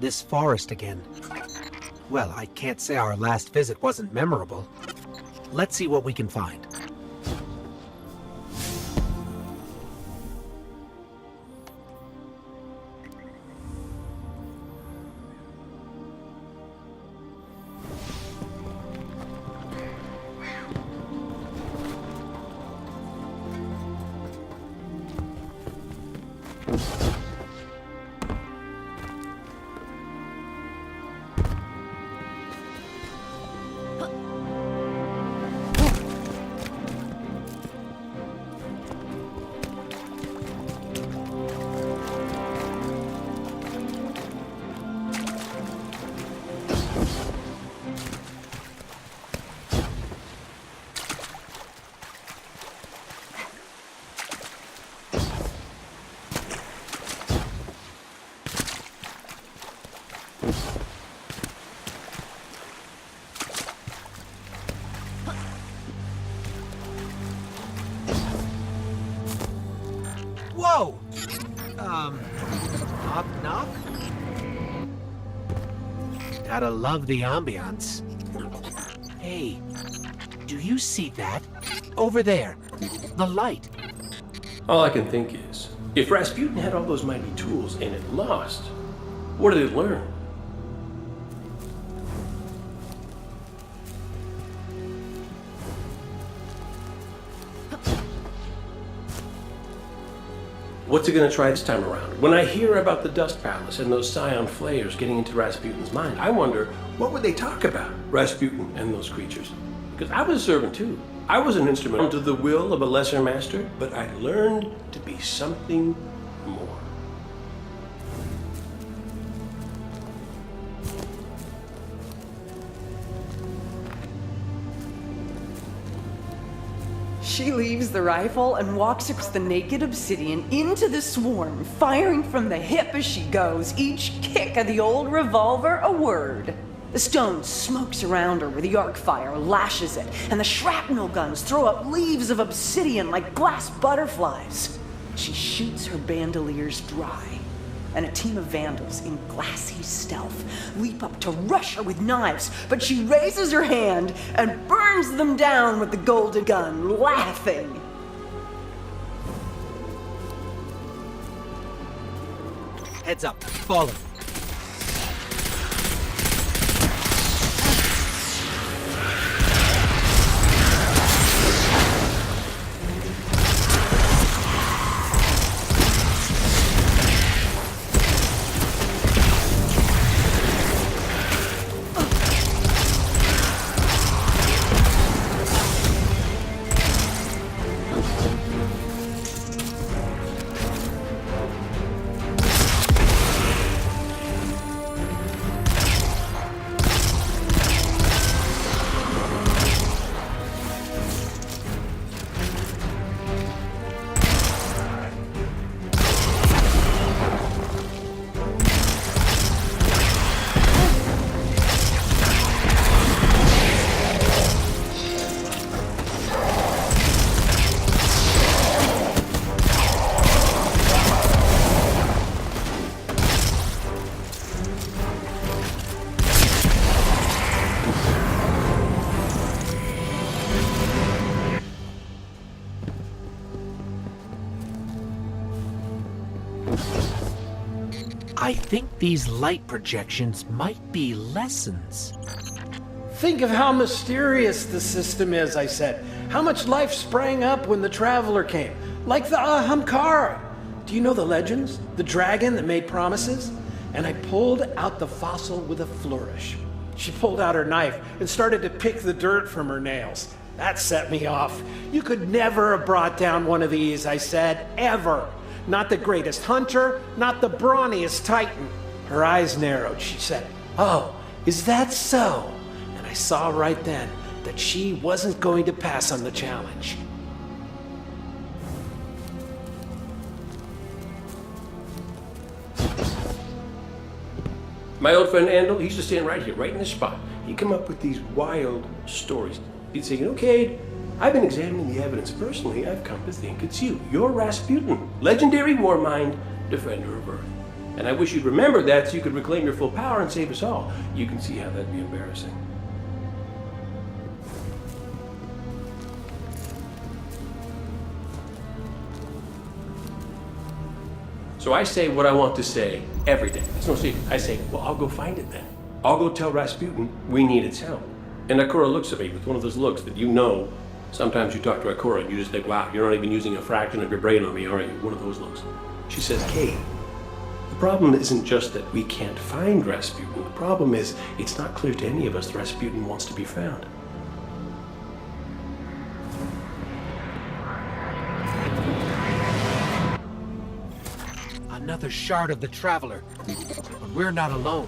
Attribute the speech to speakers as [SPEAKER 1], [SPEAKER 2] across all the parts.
[SPEAKER 1] this forest again. Well, I can't say our last visit wasn't memorable. Let's see what we can find. Whoa! Knock, knock? Gotta love the ambiance. Hey, do you see that? Over there, the light.
[SPEAKER 2] All I can think is, if Rasputin had all those mighty tools and it lost, what did it learn? What's it gonna try this time around? When I hear about the Dust Palace and those Scion flares getting into Rasputin's mind, I wonder, what would they talk about, Rasputin and those creatures? Because I was a servant too. I was an instrument to the will of a lesser master, but I learned to be something more.
[SPEAKER 3] She leaves the rifle and walks across the naked obsidian into the swarm, firing from the hip as she goes, each kick of the old revolver a word. The stone smokes around her where the arc fire lashes it, and the shrapnel guns throw up leaves of obsidian like glass butterflies. She shoots her bandoliers dry, and a team of vandals in glassy stealth leap up to rush her with knives, but she raises her hand and burns them down with the golden gun, laughing.
[SPEAKER 1] Heads up, follow. I think these light projections might be lessons.
[SPEAKER 4] Think of how mysterious the system is, I said. How much life sprang up when the Traveler came. Like the Ahamkara. Do you know the legends? The dragon that made promises? And I pulled out the fossil with a flourish. She pulled out her knife and started to pick the dirt from her nails. That set me off. You could never have brought down one of these, I said, ever. Not the greatest hunter, not the brawniest titan. Her eyes narrowed. She said, "Oh, is that so?" And I saw right then that she wasn't going to pass on the challenge.
[SPEAKER 2] My old friend Andal, he used to stand right here, right in this spot. He'd come up with these wild stories. He'd say, okay, I've been examining the evidence personally. I've come to think it's you. You're Rasputin, legendary war mind, defender of Earth. And I wish you'd remember that so you could reclaim your full power and save us all. You can see how that'd be embarrassing. So I say what I want to say every day. It's no secret. I say, well, I'll go find it then. I'll go tell Rasputin we need its help. And Akura looks at me with one of those looks that you know. Sometimes you talk to Akura and you just think, wow, you're not even using a fraction of your brain on me, are you? One of those looks. She says, Kate, the problem isn't just that we can't find Rasputin. The problem is it's not clear to any of us that Rasputin wants to be found.
[SPEAKER 1] Another shard of the Traveler. But we're not alone.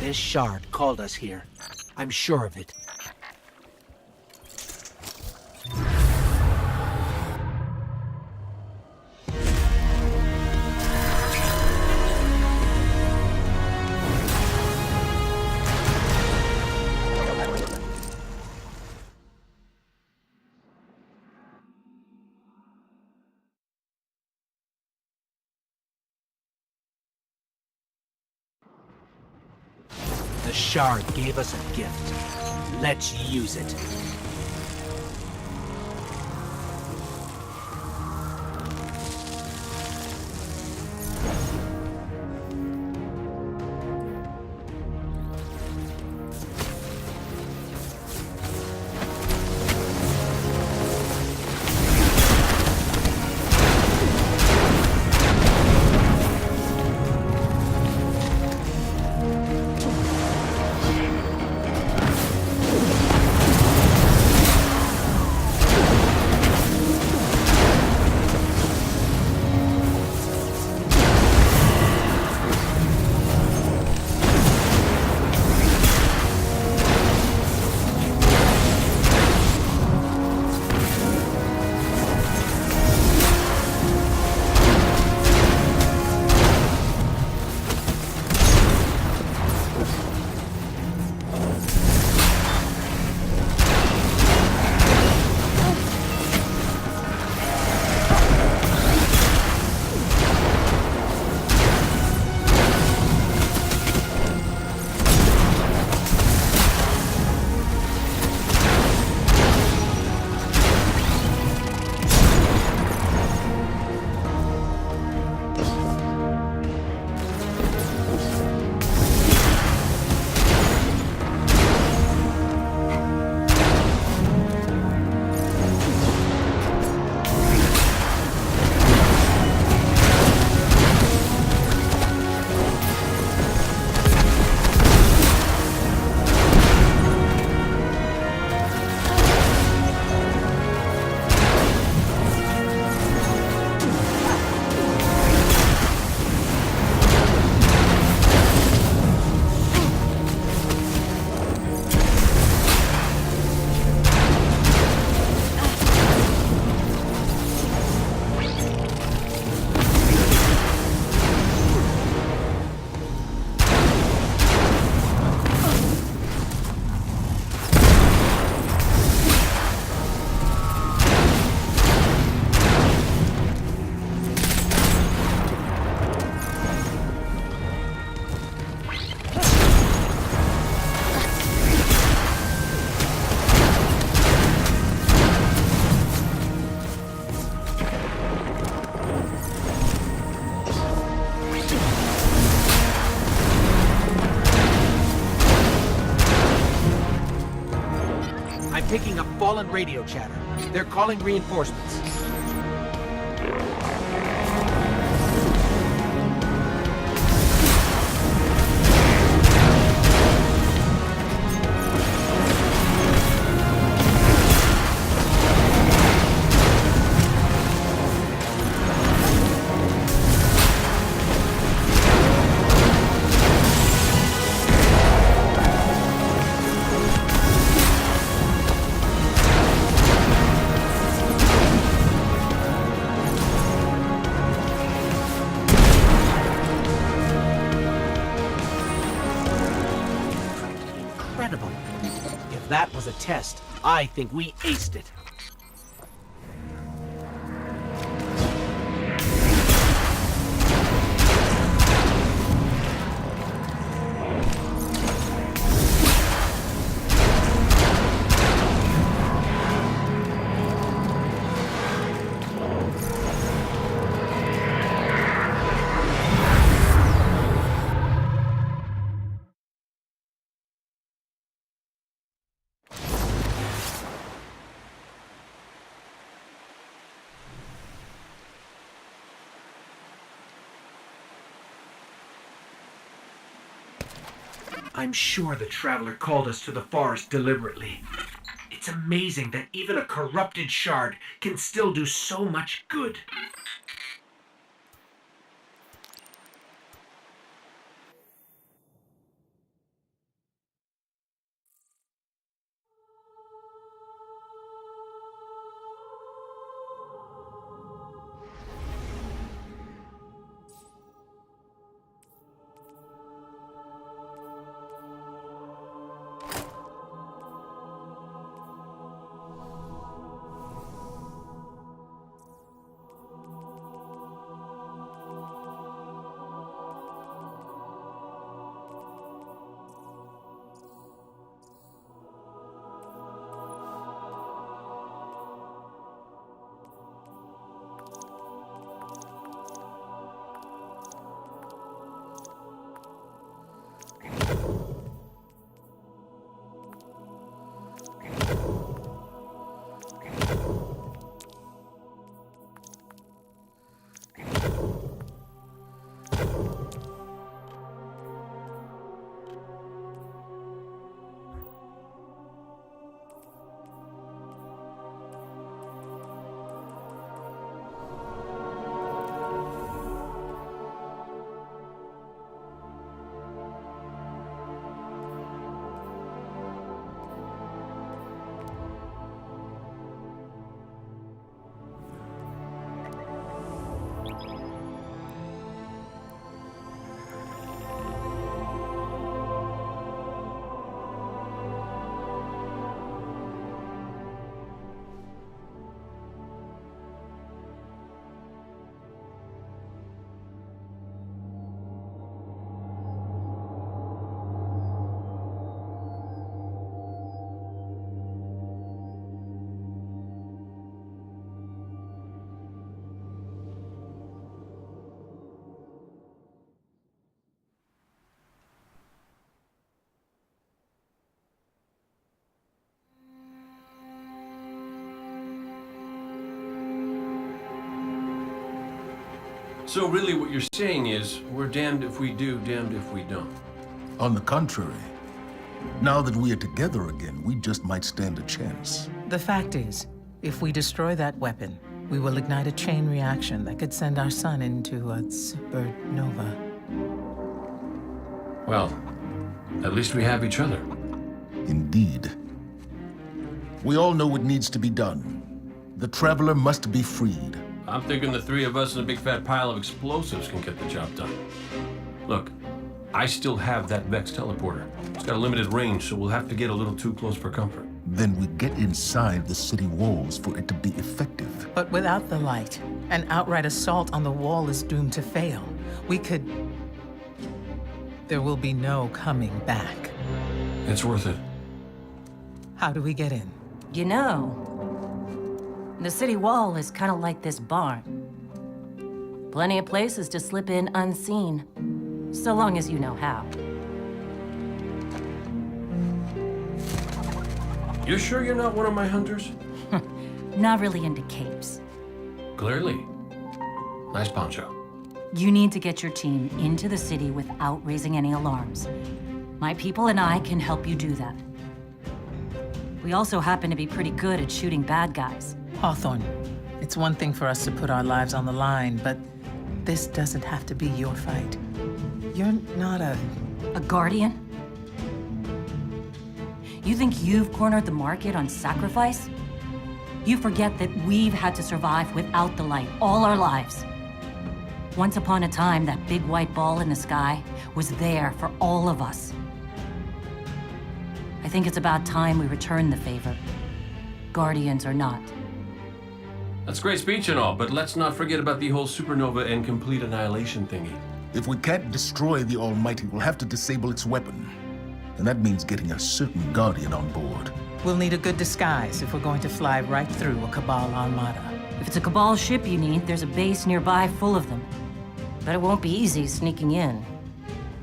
[SPEAKER 1] This shard called us here. I'm sure of it. The shard gave us a gift. Let's use it. picking up fallen radio chatter. They're calling reinforcements. Incredible. If that was a test, I think we aced it. I'm sure the Traveler called us to the forest deliberately. It's amazing that even a corrupted shard can still do so much good.
[SPEAKER 2] So really what you're saying is, we're damned if we do, damned if we don't.
[SPEAKER 5] On the contrary, now that we are together again, we just might stand a chance.
[SPEAKER 6] The fact is, if we destroy that weapon, we will ignite a chain reaction that could send our sun into a supernova.
[SPEAKER 2] Well, at least we have each other.
[SPEAKER 5] Indeed. We all know what needs to be done. The Traveler must be freed.
[SPEAKER 2] I'm thinking the three of us and a big fat pile of explosives can get the job done. Look, I still have that Vex teleporter. It's got a limited range, so we'll have to get a little too close for comfort.
[SPEAKER 5] Then we get inside the city walls for it to be effective.
[SPEAKER 6] But without the light, an outright assault on the wall is doomed to fail. We could... There will be no coming back.
[SPEAKER 2] It's worth it.
[SPEAKER 6] How do we get in?
[SPEAKER 7] You know, the city wall is kind of like this barn. Plenty of places to slip in unseen, so long as you know how.
[SPEAKER 2] You're sure you're not one of my hunters?
[SPEAKER 7] Not really into capes.
[SPEAKER 2] Clearly. Nice poncho.
[SPEAKER 7] You need to get your team into the city without raising any alarms. My people and I can help you do that. We also happen to be pretty good at shooting bad guys.
[SPEAKER 6] Hawthorne, it's one thing for us to put our lives on the line, but this doesn't have to be your fight. You're not a
[SPEAKER 7] guardian? You think you've cornered the market on sacrifice? You forget that we've had to survive without the light all our lives. Once upon a time, that big white ball in the sky was there for all of us. I think it's about time we return the favor, guardians or not.
[SPEAKER 2] That's great speech and all, but let's not forget about the whole supernova and complete annihilation thingy.
[SPEAKER 5] If we can't destroy the Almighty, we'll have to disable its weapon. And that means getting a certain Guardian on board.
[SPEAKER 6] We'll need a good disguise if we're going to fly right through a Cabal armada.
[SPEAKER 7] If it's a Cabal ship you need, there's a base nearby full of them. But it won't be easy sneaking in.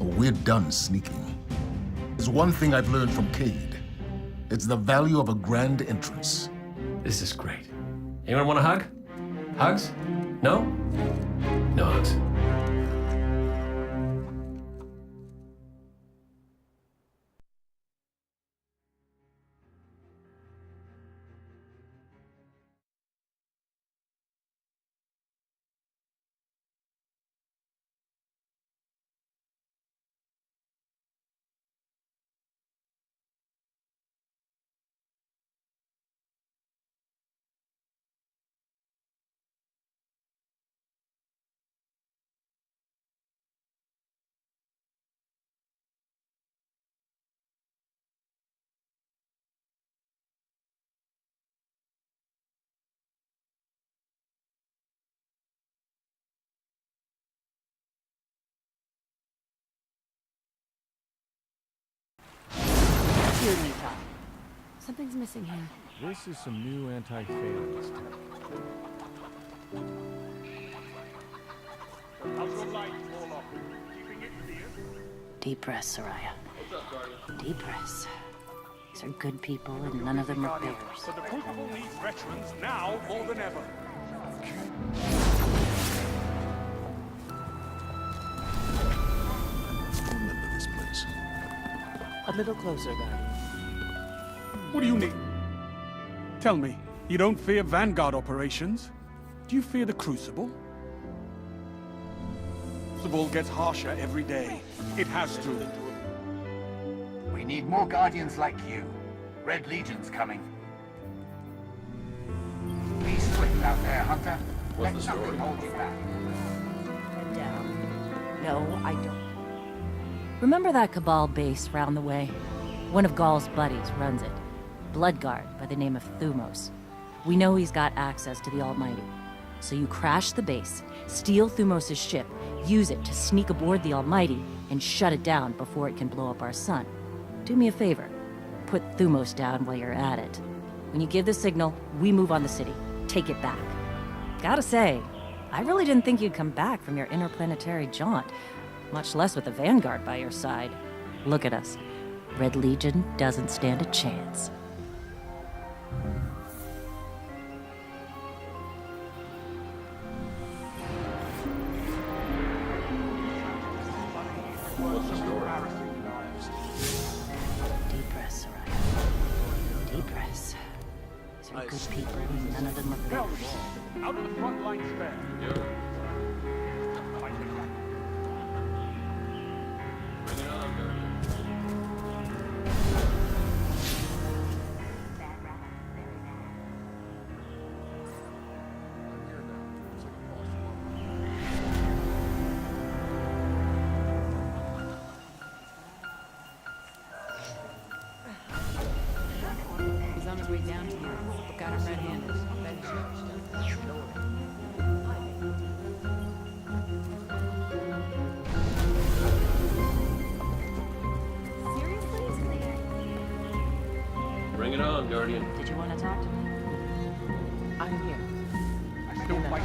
[SPEAKER 5] Oh, we're done sneaking. There's one thing I've learned from Cade. It's the value of a grand entrance.
[SPEAKER 2] This is great. Anyone want a hug? Hugs? No? No hugs.
[SPEAKER 8] Here, Nita. Something's missing here.
[SPEAKER 9] This is some new anti-phalanx tech.
[SPEAKER 10] How's your light, Warlock? Keeping it clear?
[SPEAKER 7] Deep breaths, Suraya. Deep breaths. These are good people, and none of them are bears.
[SPEAKER 10] But the Crucible needs veterans now more than ever.
[SPEAKER 5] Remember this place.
[SPEAKER 8] A little closer, Guardian.
[SPEAKER 10] What do you need? Tell me, you don't fear Vanguard operations? Do you fear the Crucible? Crucible gets harsher every day. It has to.
[SPEAKER 11] We need more Guardians like you. Red Legion's coming. Be swift out there, Hunter. Let nothing hold you back.
[SPEAKER 8] Head down. No, I don't.
[SPEAKER 7] Remember that Cabal base round the way? One of Gaul's buddies runs it. Bloodguard by the name of Thumos. We know he's got access to the Almighty. So you crash the base, steal Thumos' ship, use it to sneak aboard the Almighty, and shut it down before it can blow up our sun. Do me a favor. Put Thumos down while you're at it. When you give the signal, we move on the city. Take it back. Gotta say, I really didn't think you'd come back from your interplanetary jaunt, much less with the Vanguard by your side. Look at us. Red Legion doesn't stand a chance. Deep breaths, Suraya. Deep breaths. These are good people, and none of them are bears.
[SPEAKER 10] Out of the front line spare.
[SPEAKER 8] He's on his way down to you. Got him red-handed.
[SPEAKER 2] Bring it on, Guardian.
[SPEAKER 7] Did you want to talk to me?
[SPEAKER 8] I'm here.
[SPEAKER 10] I still fight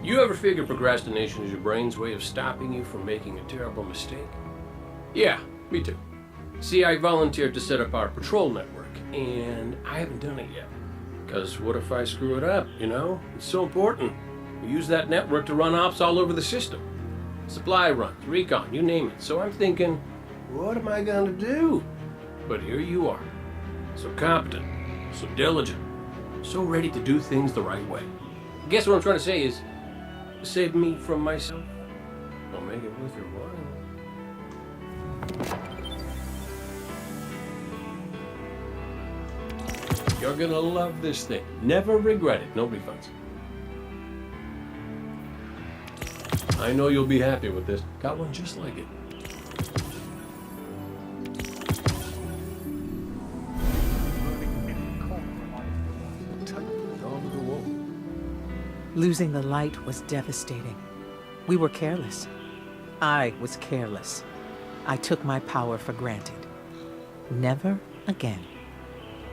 [SPEAKER 10] you.
[SPEAKER 2] You ever figure procrastination is your brain's way of stopping you from making a terrible mistake? Yeah, me too. See, I volunteered to set up our patrol network, and I haven't done it yet. Because what if I screw it up, you know? It's so important. We use that network to run ops all over the system. Supply runs, recon, you name it. So I'm thinking, what am I gonna do? But here you are. So competent, so diligent, so ready to do things the right way. I guess what I'm trying to say is, save me from myself. I'll make it worth your while. You're gonna love this thing. Never regret it. No refunds. I know you'll be happy with this. Got one just like it.
[SPEAKER 6] Losing the light was devastating. We were careless. I was careless. I took my power for granted. Never again.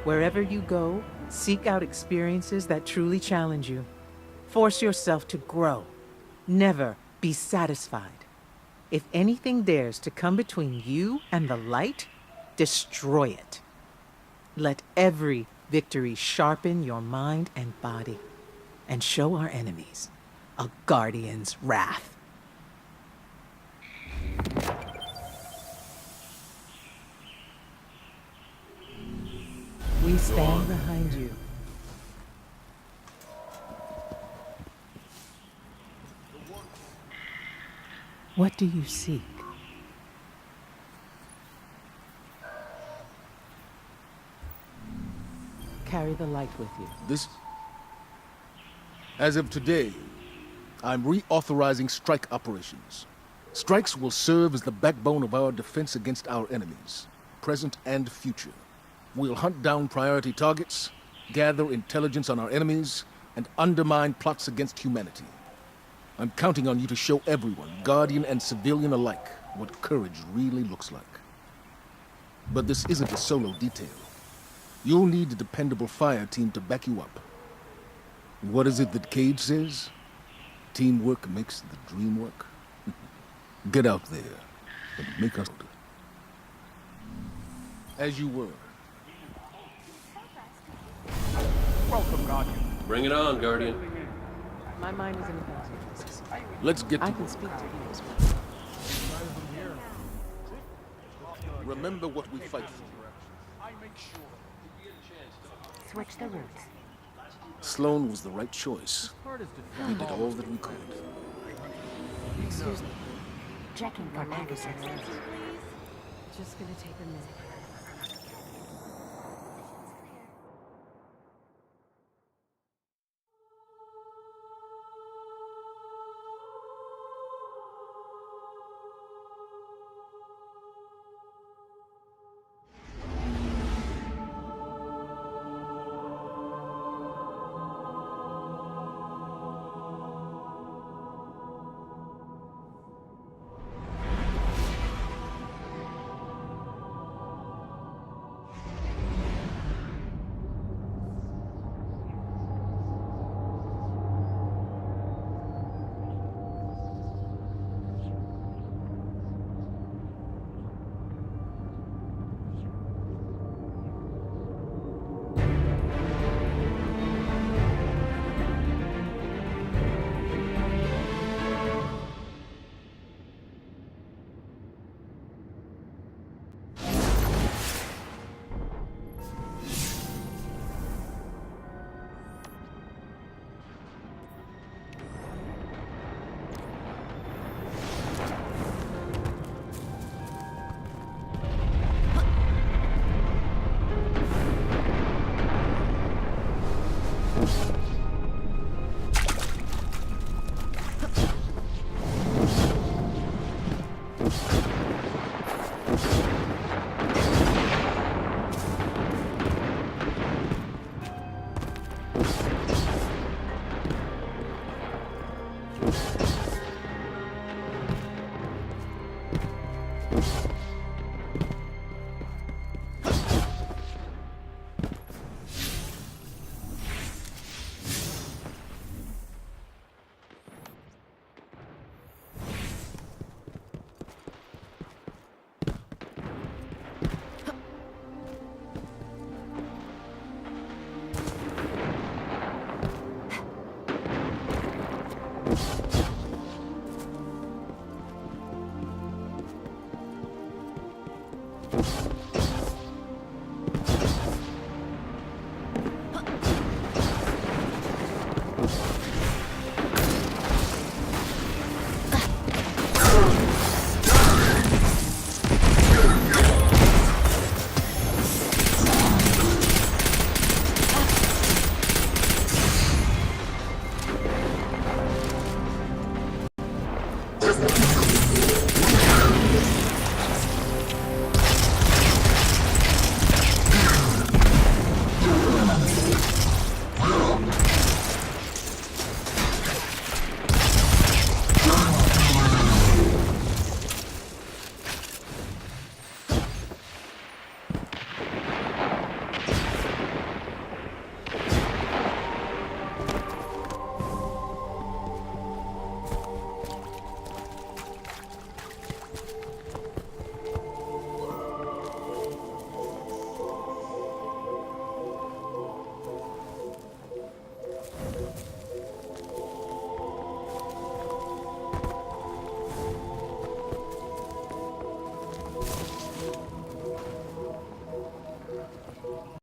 [SPEAKER 6] Wherever you go, seek out experiences that truly challenge you. Force yourself to grow. Never be satisfied. If anything dares to come between you and the light, destroy it. Let every victory sharpen your mind and body, and show our enemies a guardian's wrath. We stand behind you. What do you seek? Carry the light with you.
[SPEAKER 5] As of today, I'm reauthorizing strike operations. Strikes will serve as the backbone of our defense against our enemies, present and future. We'll hunt down priority targets, gather intelligence on our enemies, and undermine plots against humanity. I'm counting on you to show everyone, Guardian and civilian alike, what courage really looks like. But this isn't a solo detail. You'll need a dependable fire team to back you up. What is it that Cage says? Teamwork makes the dream work. Get out there and make us... As you were.
[SPEAKER 11] Welcome, Guardian.
[SPEAKER 2] Bring it on, Guardian.
[SPEAKER 6] My mind is in a thousand places.
[SPEAKER 5] Let's get to...
[SPEAKER 6] I can speak to you as well.
[SPEAKER 5] Remember what we fight for.
[SPEAKER 8] Switch the routes.
[SPEAKER 5] Sloan was the right choice. We did all that we could.
[SPEAKER 8] Excuse me. Checking for magazines.
[SPEAKER 3] Just gonna take a minute.